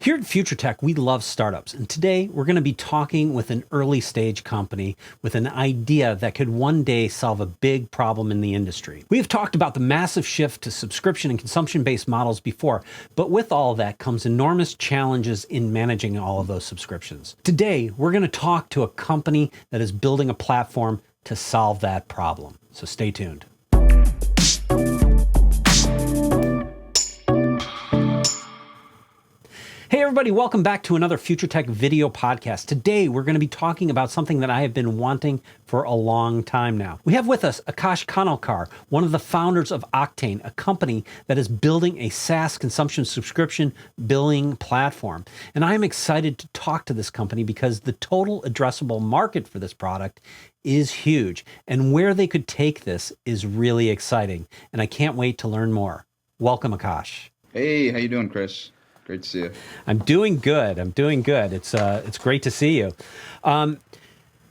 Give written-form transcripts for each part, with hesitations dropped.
Here at FUTRtech, we love startups, and today we're going to be talking with an early stage company with an idea that could one day solve a big problem in the industry. We have talked about the massive shift to subscription and consumption-based models before, but with all of that comes enormous challenges in managing all of those subscriptions. Today, we're going to talk to a company that is building a platform to solve that problem. So stay tuned. Hey everybody, welcome back to another FUTRtech video podcast. Today, we're going to be talking about something that I have been wanting for a long time now. We have with us Akash Khanolkar, one of the founders of Octane, a company that is building a SaaS consumption subscription billing platform. And I am excited to talk to this company because the total addressable market for this product is huge. And where they could take this is really exciting. And I can't wait to learn more. Welcome, Akash. Hey, how you doing, Chris? Great to see you. I'm doing good. It's great to see you.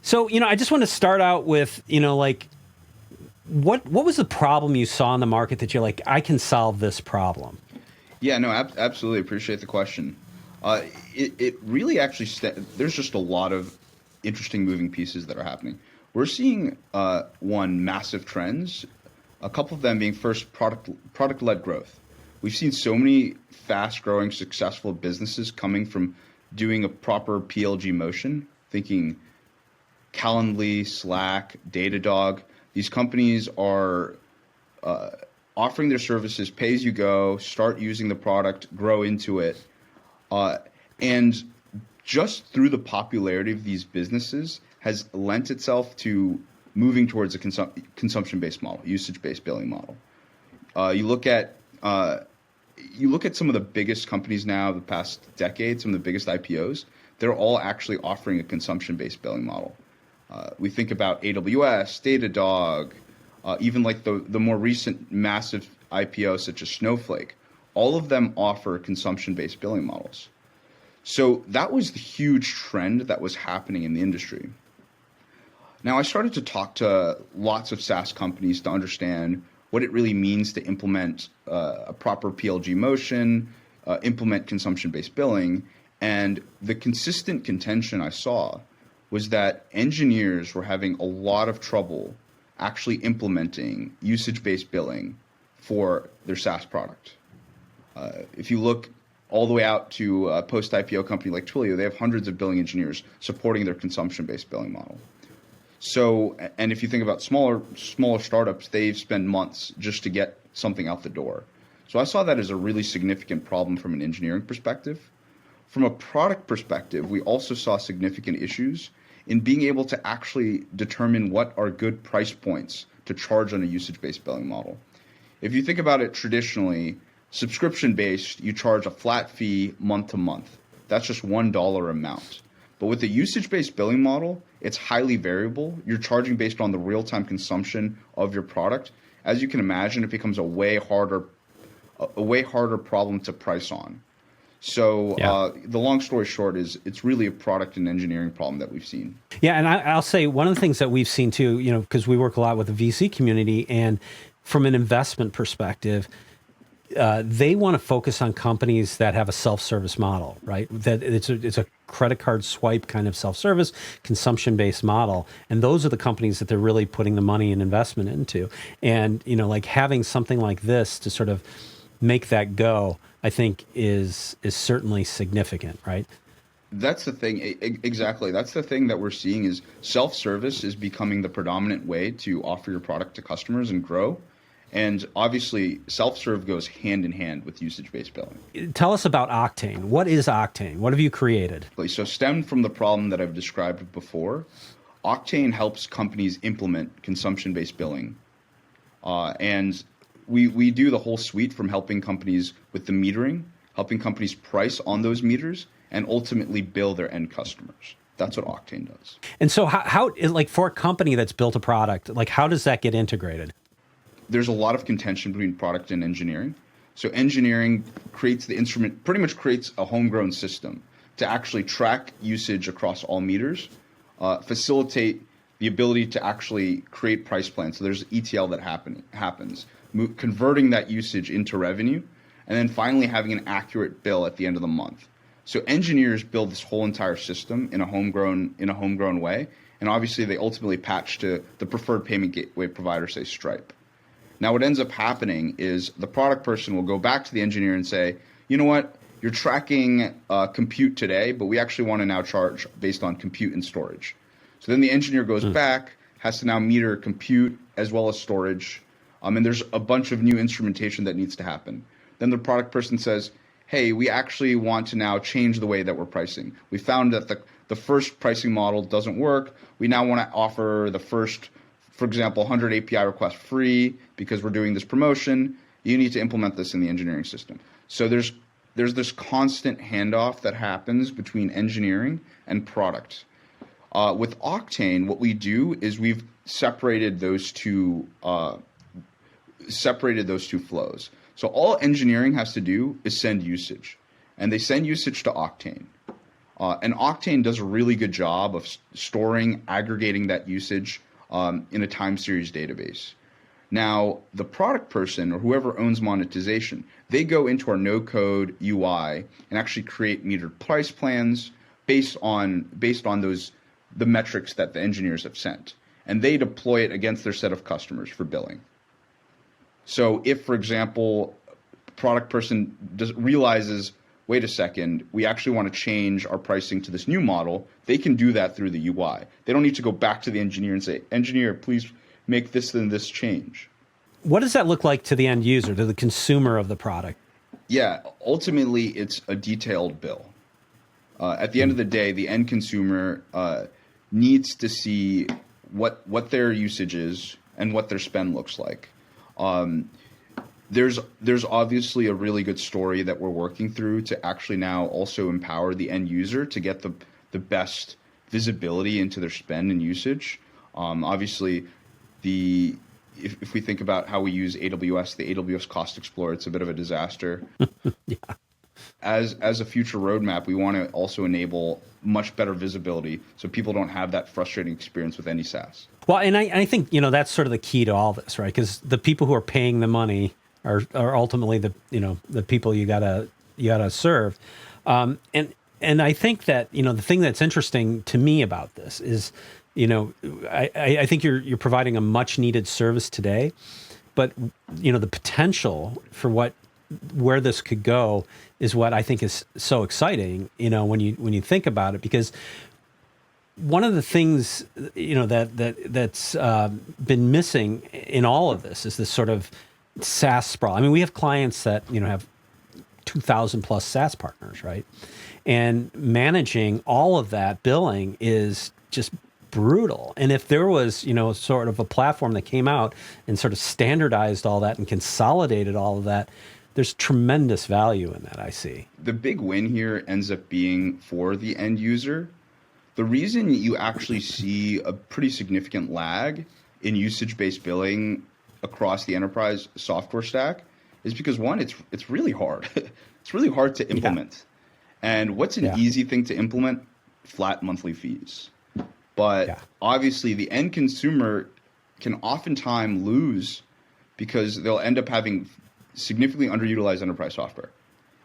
So, I just want to start out with, what was the problem you saw in the market that you're like, I can solve this problem? Yeah, no, absolutely. Appreciate the question. It really actually, there's just a lot of interesting moving pieces that are happening. We're seeing massive trends, a couple of them being first product-led growth. We've seen so many fast-growing, successful businesses coming from doing a proper PLG motion, thinking Calendly, Slack, Datadog. These companies are offering their services pay-as-you-go, start using the product, grow into it. And just through the popularity of these businesses has lent itself to moving towards a consumption-based model, usage-based billing model. You look at some of the biggest companies now, the past decade, some of the biggest IPOs, they're all actually offering a consumption-based billing model. We think about AWS, Datadog, even like the more recent massive IPOs such as Snowflake. All of them offer consumption-based billing models. So that was the huge trend that was happening in the industry. Now I started to talk to lots of SaaS companies to understand what it really means to implement a proper PLG motion, implement consumption-based billing. And the consistent contention I saw was that engineers were having a lot of trouble actually implementing usage-based billing for their SaaS product. If you look all the way out to a post-IPO company like Twilio, they have hundreds of billing engineers supporting their consumption-based billing model. So, and if you think about smaller startups, they've spent months just to get something out the door. So I saw that as a really significant problem from an engineering perspective. From a product perspective, we also saw significant issues in being able to actually determine what are good price points to charge on a usage-based billing model. If you think about it traditionally, subscription-based, you charge a flat fee month to month. That's just $1 amount. But with the usage-based billing model, it's highly variable. You're charging based on the real-time consumption of your product. As you can imagine, it becomes a way harder problem to price on. So the long story short is it's really a product and engineering problem that we've seen. Yeah, and I'll say one of the things that we've seen too, because we work a lot with the VC community, and from an investment perspective, they want to focus on companies that have a self-service model, right? That it's a credit card swipe kind of self-service, consumption-based model. And those are the companies that they're really putting the money and investment into. And, like having something like this to sort of make that go, I think is certainly significant, right? That's the thing. Exactly. That's the thing that we're seeing is self-service is becoming the predominant way to offer your product to customers and grow. And obviously, self-serve goes hand in hand with usage-based billing. Tell us about Octane. What is Octane? What have you created? So stemmed from the problem that I've described before, Octane helps companies implement consumption-based billing. And we do the whole suite from helping companies with the metering, helping companies price on those meters, and ultimately bill their end customers. That's what Octane does. And so how like for a company that's built a product, like how does that get integrated? There's a lot of contention between product and engineering. So engineering creates the instrument, pretty much creates a homegrown system to actually track usage across all meters, facilitate the ability to actually create price plans. So there's ETL that happens, converting that usage into revenue, and then finally having an accurate bill at the end of the month. So engineers build this whole entire system in a homegrown way, and obviously they ultimately patch to the preferred payment gateway provider, say Stripe. Now, what ends up happening is the product person will go back to the engineer and say, you know what, you're tracking compute today, but we actually want to now charge based on compute and storage. So then the engineer goes back, has to now meter compute as well as storage, and there's a bunch of new instrumentation that needs to happen. Then the product person says, hey, we actually want to now change the way that we're pricing. We found that the first pricing model doesn't work. We now want to offer the first, for example, 100 API requests free because we're doing this promotion. You need to implement this in the engineering system. So there's this constant handoff that happens between engineering and product. With Octane, what we do is we've separated those two flows. So all engineering has to do is send usage, and they send usage to Octane. And Octane does a really good job of storing, aggregating that usage in a time series database. Now, the product person or whoever owns monetization, they go into our no-code UI and actually create metered price plans based on the metrics that the engineers have sent, and they deploy it against their set of customers for billing. So if, for example, product person realizes, wait a second, we actually want to change our pricing to this new model, they can do that through the UI. They don't need to go back to the engineer and say, engineer, please make this and this change. What does that look like to the end user, to the consumer of the product? Yeah, ultimately, it's a detailed bill. At the end of the day, the end consumer needs to see what their usage is and what their spend looks like. There's obviously a really good story that we're working through to actually now also empower the end user to get the best visibility into their spend and usage. Obviously, if we think about how we use AWS, the AWS Cost Explorer, it's a bit of a disaster. Yeah. As a future roadmap, we want to also enable much better visibility so people don't have that frustrating experience with any SaaS. Well, and I think, that's sort of the key to all this, right? Because the people who are paying the money are ultimately the people you gotta serve. And I think that, the thing that's interesting to me about this is, I think you're providing a much needed service today, but, the potential for where this could go is what I think is so exciting, when you think about it, because one of the things, that's been missing in all of this is this sort of SaaS sprawl. I mean, we have clients that, have 2,000 plus SaaS partners, right? And managing all of that billing is just brutal. And if there was, sort of a platform that came out and sort of standardized all that and consolidated all of that, there's tremendous value in that, I see. The big win here ends up being for the end user. The reason you actually see a pretty significant lag in usage-based billing across the enterprise software stack is because, one, it's really hard. It's really hard to implement. Yeah. And what's an easy thing to implement? Flat monthly fees. But obviously the end consumer can oftentimes lose because they'll end up having significantly underutilized enterprise software.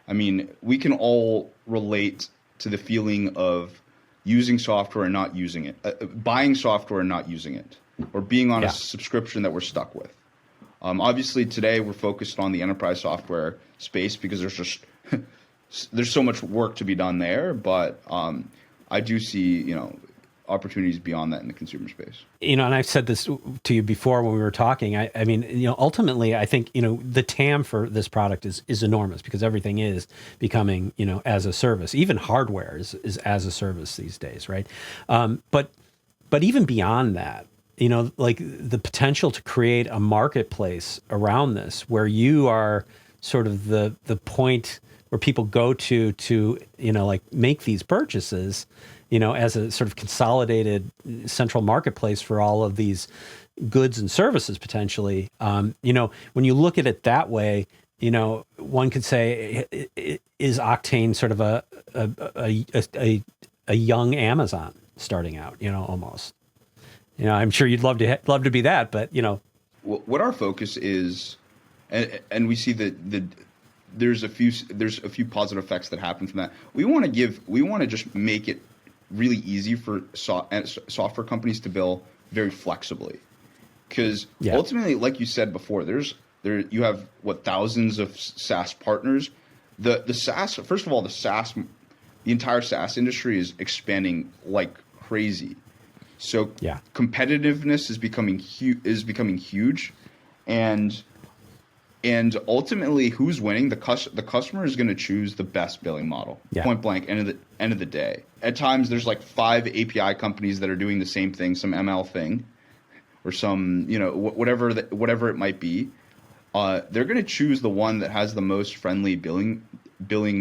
I mean, we can all relate to the feeling of using software and not using it, buying software and not using it, or being on a subscription that we're stuck with. Obviously, today we're focused on the enterprise software space because there's so much work to be done there. But I do see, opportunities beyond that in the consumer space. And I've said this to you before when we were talking. I mean, ultimately, I think, the TAM for this product is enormous because everything is becoming, as a service. Even hardware is as a service these days, right? But even beyond that, like the potential to create a marketplace around this where you are sort of the point where people go to like make these purchases, as a sort of consolidated central marketplace for all of these goods and services potentially. When you look at it that way, one could say, is Octane sort of a young Amazon starting out, almost? I'm sure you'd love to be that, but what our focus is, and we see the there's a few positive effects that happen from that. We want to just make it really easy for software companies to bill very flexibly, because ultimately, like you said before, you have thousands of SaaS partners. The SaaS, first of all, the entire SaaS industry is expanding like crazy. So competitiveness is becoming huge, and ultimately, who's winning? The customer is going to choose the best billing model. Point blank. End of the day. At times, there's like 5 API companies that are doing the same thing, some ML thing, or some whatever it might be. They're going to choose the one that has the most friendly billing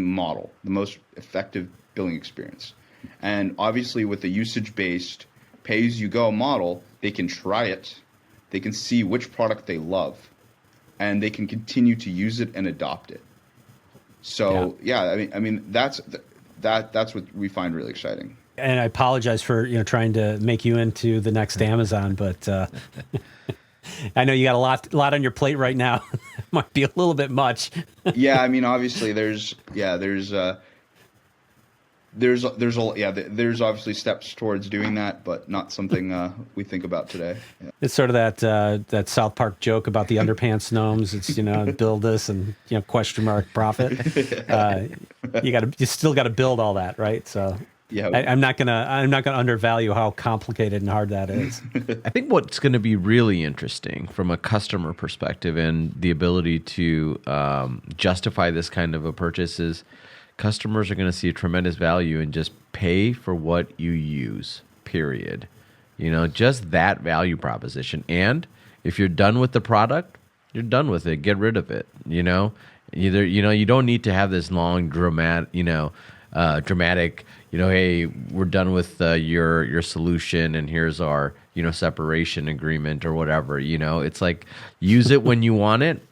model, the most effective billing experience. And obviously, with the usage-based pay-as-you-go model, they can try it, they can see which product they love, and they can continue to use it and adopt it. So I mean that's what we find really exciting. And I apologize for trying to make you into the next Amazon, but I know you got a lot on your plate right now. Might be a little bit much. Yeah, I mean, obviously there's obviously steps towards doing that, but not something we think about today. Yeah. It's sort of that South Park joke about the underpants gnomes. It's build this and question mark profit. You still got to build all that, right? So yeah, I'm not gonna undervalue how complicated and hard that is. I think what's going to be really interesting from a customer perspective and the ability to justify this kind of a purchase is customers are going to see a tremendous value in just pay for what you use, period. Just that value proposition. And if you're done with the product, you're done with it. Get rid of it. You don't need to have this long dramatic, hey, we're done with your solution and here's our, separation agreement or whatever. It's like, use it when you want it,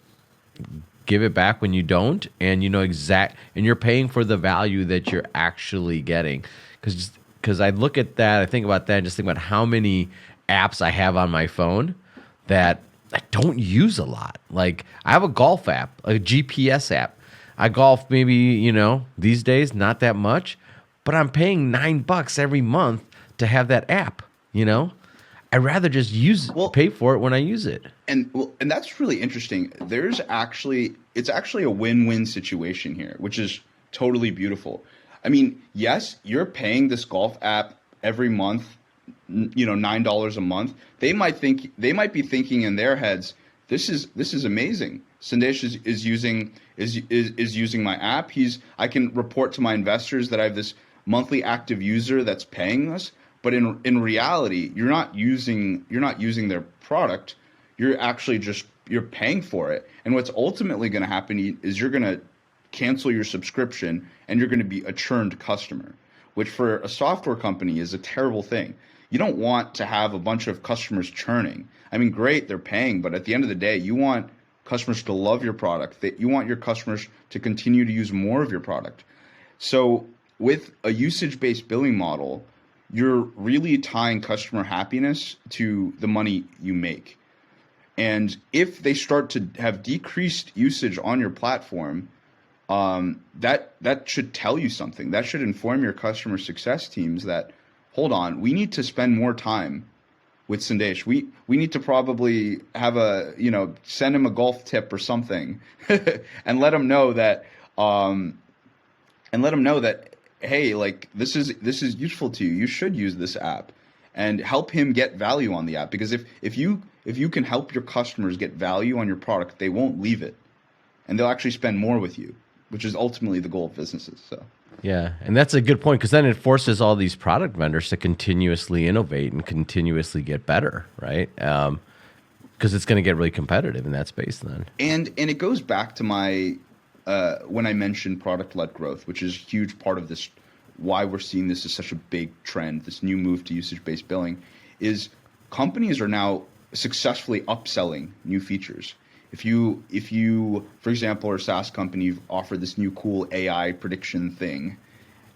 give it back when you don't, and and you're paying for the value that you're actually getting. Because I look at that, I think about that, and just think about how many apps I have on my phone that I don't use a lot. Like, I have a golf app, a GPS app. I golf maybe, these days, not that much, but I'm paying $9 every month to have that app, I'd rather just pay for it when I use it. And that's really interesting. It's actually a win-win situation here, which is totally beautiful. I mean, yes, you're paying this golf app every month, $9 a month. They might be thinking in their heads, this is amazing. Sandesh is using my app. I can report to my investors that I have this monthly active user that's paying us. But in reality, you're not using their product. You're actually you're paying for it. And what's ultimately going to happen is you're going to cancel your subscription and you're going to be a churned customer, which for a software company is a terrible thing. You don't want to have a bunch of customers churning. I mean, great, they're paying, but at the end of the day, you want customers to love your product. You want your customers to continue to use more of your product. So with a usage-based billing model, you're really tying customer happiness to the money you make. And if they start to have decreased usage on your platform, that should tell you something. That should inform your customer success teams that, hold on, we need to spend more time with Sandesh. We need to probably have send him a golf tip or something and let him know that hey, like this is useful to you. You should use this app, and help him get value on the app. Because if you can help your customers get value on your product, they won't leave it, and they'll actually spend more with you, which is ultimately the goal of businesses. So yeah, and that's a good point, because then it forces all these product vendors to continuously innovate and continuously get better, right? Because it's going to get really competitive in that space then. And it goes back to my when I mentioned product-led growth, which is a huge part of this, why we're seeing this as such a big trend, this new move to usage-based billing, is companies are now successfully upselling new features. If you, for example, are a SaaS company, you've offered this new cool AI prediction thing.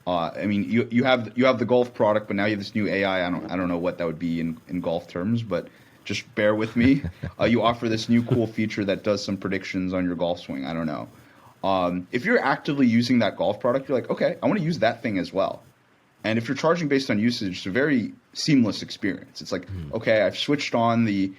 I mean, you have the golf product, but now you have this new AI. I don't know what that would be in golf terms, but just bear with me. You offer this new cool feature that does some predictions on your golf swing. I don't know. If you're actively using that golf product, you're like, okay, I want to use that thing as well. And if you're charging based on usage, it's a very seamless experience. It's like, okay, I've switched on the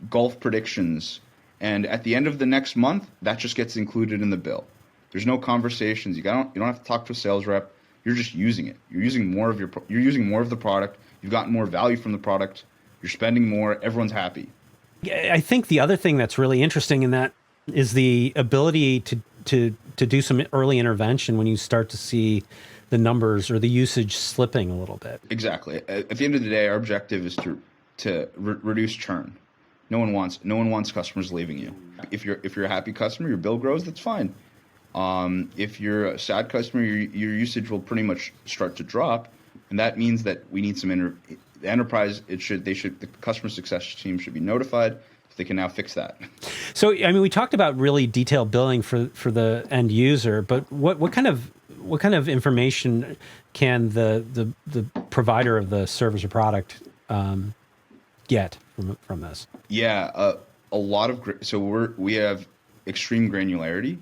golf predictions, and at the end of the next month, that just gets included in the bill. There's no conversations. You don't have to talk to a sales rep. You're just using it. You're using more of the product. You've gotten more value from the product. You're spending more. Everyone's happy. I think the other thing that's really interesting in that is the ability to do some early intervention when you start to see the numbers or the usage slipping a little bit. Exactly. At the end of the day, our objective is to reduce churn. No one wants customers leaving you. If you're a happy customer, your bill grows. That's fine. If you're a sad customer, your usage will pretty much start to drop, and that means that we need some the enterprise. The customer success team should be notified, so they can now fix that. So, I mean, we talked about really detailed billing for the end user, but what kind of information can the provider of the service or product get from this? Yeah, a lot of we have extreme granularity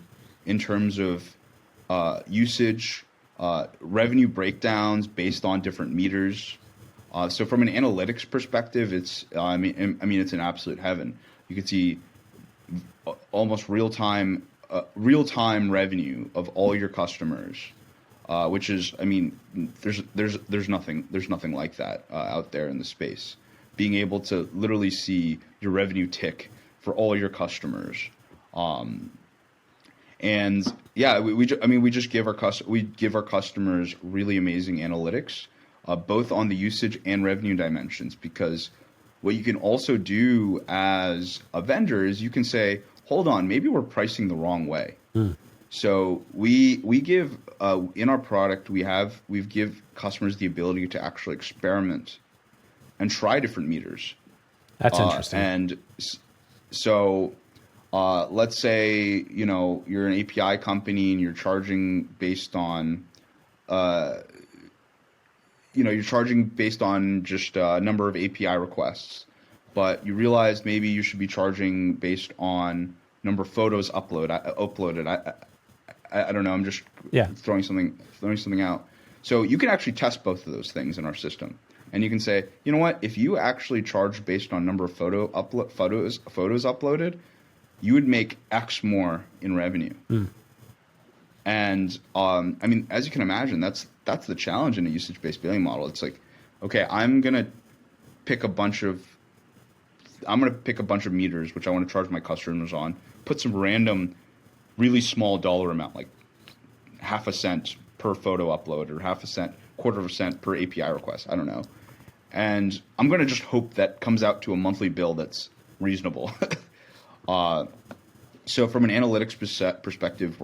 in terms of usage, revenue breakdowns based on different meters. So from an analytics perspective, it's it's an absolute heaven. You can see almost real time revenue of all your customers, which is, there's nothing like that out there in the space. Being able to literally see your revenue tick for all your customers, and yeah, we just give our customers really amazing analytics, both on the usage and revenue dimensions. Because what you can also do as a vendor is you can say, hold on, maybe we're pricing the wrong way. So we give in our product we give customers the ability to actually experiment and try different meters. That's interesting. And so let's say you're an API company and you're charging based on just a number of API requests, but you realize maybe you should be charging based on number of photos uploaded. I don't know. I'm just throwing something out. So you can actually test both of those things in our system, and you can say, you know what? If you actually charge based on number of photos uploaded, you would make X more in revenue. And as you can imagine, that's the challenge in a usage-based billing model. It's like, okay, I'm gonna pick a bunch of meters which I want to charge my customers on. Put some random, really small dollar amount, like half a cent per photo upload, or half a cent, quarter of a cent per API request. I don't know. And I'm gonna just hope that comes out to a monthly bill that's reasonable. So from an analytics perspective,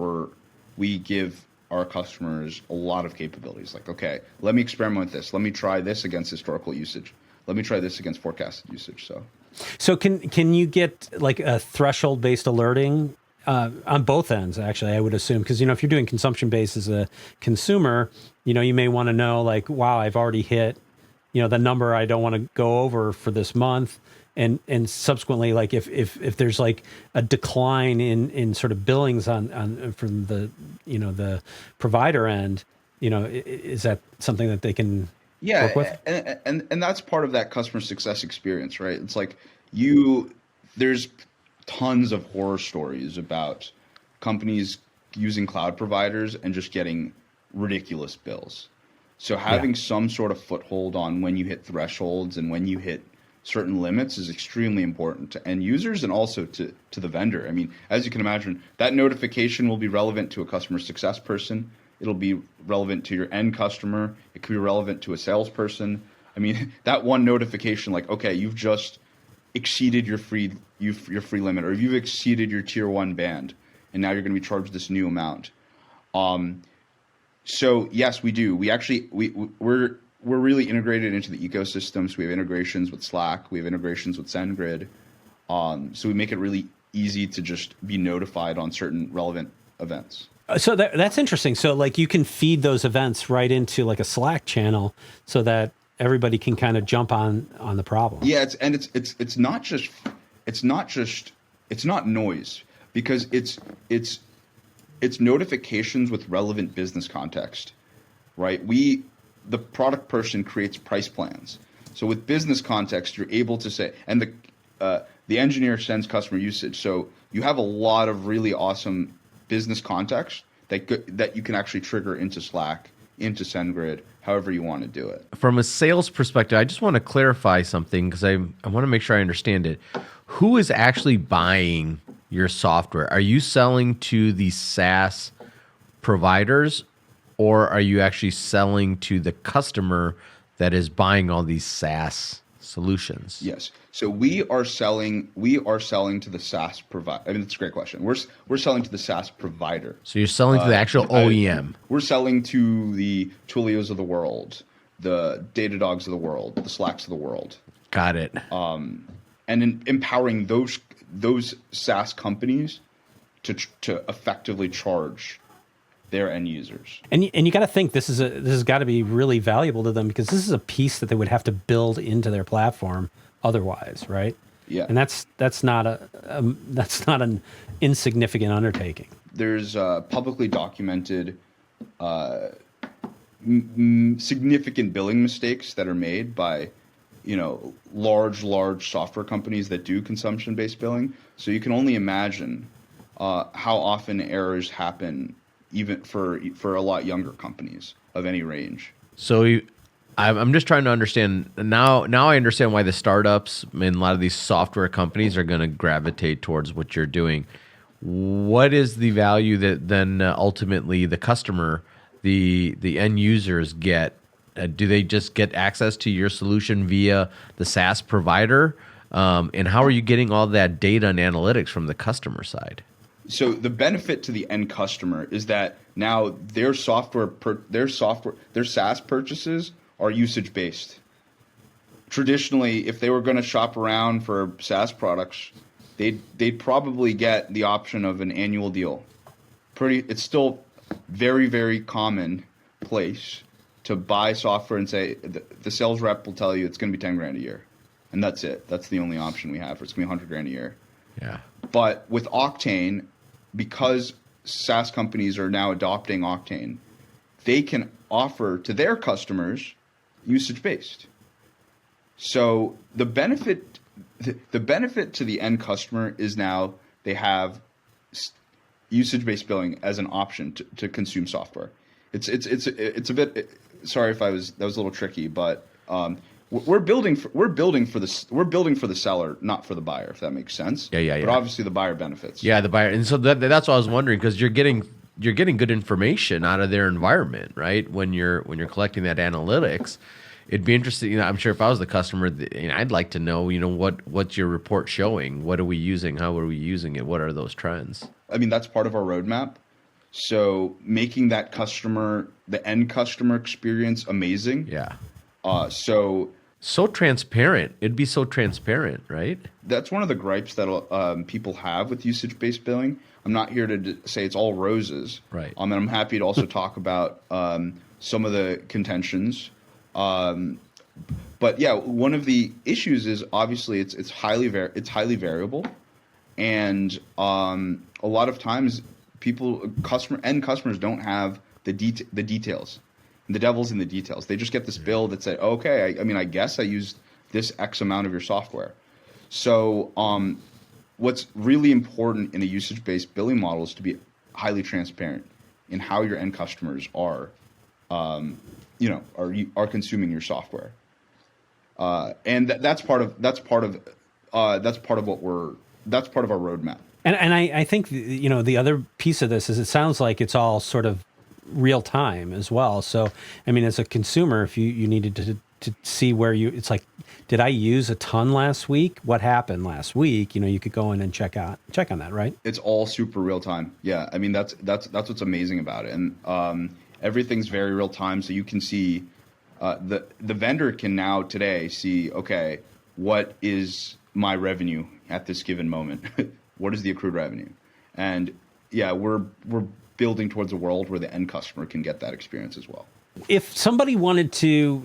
we give our customers a lot of capabilities. Like, okay, let me experiment with this. Let me try this against historical usage. Let me try this against forecasted usage. So can you get like a threshold-based alerting on both ends? Actually, I would assume, because if you're doing consumption-based as a consumer, you may want to know, like, wow, I've already hit the number I don't want to go over for this month. And subsequently, like if there's like a decline in sort of billings on from the the provider end, is that something that they can work with? And that's part of that customer success experience, right? It's like there's tons of horror stories about companies using cloud providers and just getting ridiculous bills. So having some sort of foothold on when you hit thresholds and when you hit certain limits is extremely important to end users and also to the vendor. As you can imagine, that notification will be relevant to a customer success person. It'll be relevant to your end customer. It could be relevant to a salesperson. That one notification, like, okay, you've just exceeded your free limit, or you've exceeded your tier 1 band, and now you're going to be charged this new amount. So yes, we do. We're really integrated into the ecosystems. We have integrations with Slack. We have integrations with SendGrid. So we make it really easy to just be notified on certain relevant events. So that's interesting. So like you can feed those events right into like a Slack channel so that everybody can kind of jump on the problem. Yeah, it's not noise, because it's notifications with relevant business context, right? The product person creates price plans. So with business context, you're able to say, and the engineer sends customer usage. So you have a lot of really awesome business context that you can actually trigger into Slack, into SendGrid, however you want to do it. From a sales perspective, I just want to clarify something because I want to make sure I understand it. Who is actually buying your software? Are you selling to the SaaS providers, or are you actually selling to the customer that is buying all these SaaS solutions? Yes. So we are selling to the SaaS provider. I mean, that's a great question. We're selling to the SaaS provider. So you're selling to the actual OEM. We're selling to the Twilios of the world, the Datadogs of the world, the Slacks of the world. Got it. And empowering those SaaS companies to effectively charge their end users. And you got to think this has got to be really valuable to them, because this is a piece that they would have to build into their platform otherwise, right? Yeah. And that's not an insignificant undertaking. There's publicly documented significant billing mistakes that are made by large software companies that do consumption-based billing. So you can only imagine how often errors happen, even for a lot younger companies of any range. So I'm just trying to understand now. I understand why the startups and a lot of these software companies are going to gravitate towards what you're doing. What is the value that then ultimately the customer, the end users get? Do they just get access to your solution via the SaaS provider? And how are you getting all that data and analytics from the customer side? So the benefit to the end customer is that now their SaaS purchases are usage based. Traditionally, if they were going to shop around for SaaS products, they'd probably get the option of an annual deal. It's still very, very common place to buy software and say the sales rep will tell you it's going to be 10 grand a year, and that's it. That's the only option we have. It's going to be 100 grand a year. Yeah. But with Octane, because SaaS companies are now adopting Octane, they can offer to their customers usage-based. So the benefit to the end customer is now they have usage-based billing as an option to consume software. It's a bit. Sorry if that was a little tricky, but we're building for the seller, not for the buyer, if that makes sense. Yeah. But obviously the buyer benefits. Yeah, the buyer, and so that's what I was wondering, because you're getting good information out of their environment, right? When you're collecting that analytics, it'd be interesting. I'm sure if I was the customer, I'd like to know, what's your report showing? What are we using? How are we using it? What are those trends? I mean, that's part of our roadmap. So making that the end customer experience amazing. Yeah. So transparent. It'd be so transparent, right? That's one of the gripes that people have with usage-based billing. I'm not here to say it's all roses. Right. And I'm happy to also talk about some of the contentions. But yeah, one of the issues is obviously it's highly variable, and a lot of times end customers don't have the details. The devil's in the details. They just get this bill that said, okay, I guess I used this X amount of your software. So what's really important in a usage-based billing model is to be highly transparent in how your end customers are consuming your software. And that's part of our roadmap. And I think the other piece of this is it sounds like it's all sort of real time as well. So I mean, as a consumer, if you needed to see where it's like, did I use a ton last week? What happened last week? You could go in and check on that, right? It's all super real time. Yeah, I mean that's what's amazing about it, and everything's very real time. So you can see the vendor can now today see, okay, what is my revenue at this given moment? What is the accrued revenue? And yeah, we're building towards a world where the end customer can get that experience as well. If somebody wanted to,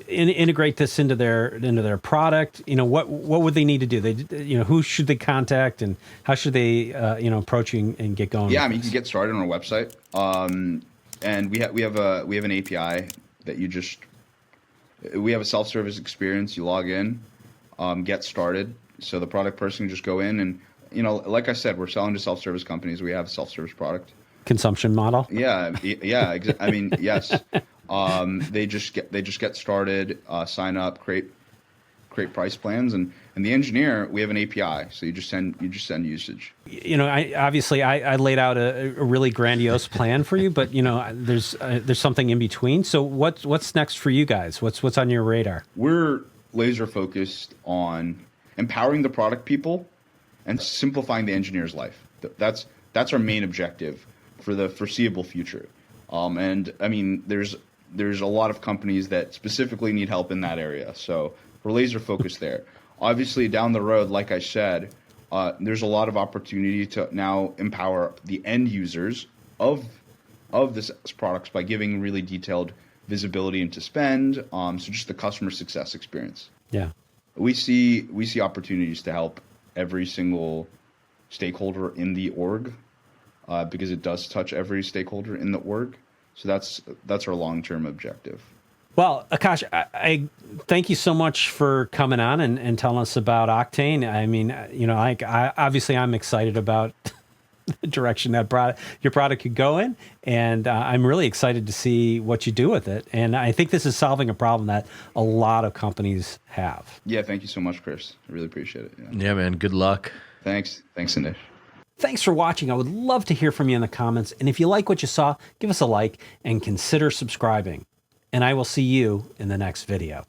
integrate this into their product, what would they need to do? Who should they contact, and how should they approach you and get going? Yeah, I mean, you can get started on our website, and we have an API that we have a self-service experience. You log in, get started. So the product person can just go in and, like I said, we're selling to self-service companies. We have a self-service product. Consumption model. Yeah. I mean, yes. They just get started, sign up, create price plans, and the engineer, we have an API, so you just send usage. I laid out a really grandiose plan for you, but there's something in between. So what's next for you guys? What's on your radar? We're laser focused on empowering the product people and simplifying the engineer's life. That's our main objective for the foreseeable future. And I mean, there's a lot of companies that specifically need help in that area. So we're laser focused there. Obviously, down the road, like I said, there's a lot of opportunity to now empower the end users of the SaaS products by giving really detailed visibility into spend. So just the customer success experience. Yeah, we see opportunities to help every single stakeholder in the org, because it does touch every stakeholder in the org. So that's our long-term objective. Well, Akash, I thank you so much for coming on and telling us about Octane. I mean, obviously I'm excited about the direction that your product could go in, and I'm really excited to see what you do with it. And I think this is solving a problem that a lot of companies have. Yeah, thank you so much, Chris. I really appreciate it. Yeah, man. Good luck. Thanks, Anish. Thanks for watching. I would love to hear from you in the comments. And if you like what you saw, give us a like and consider subscribing. And I will see you in the next video.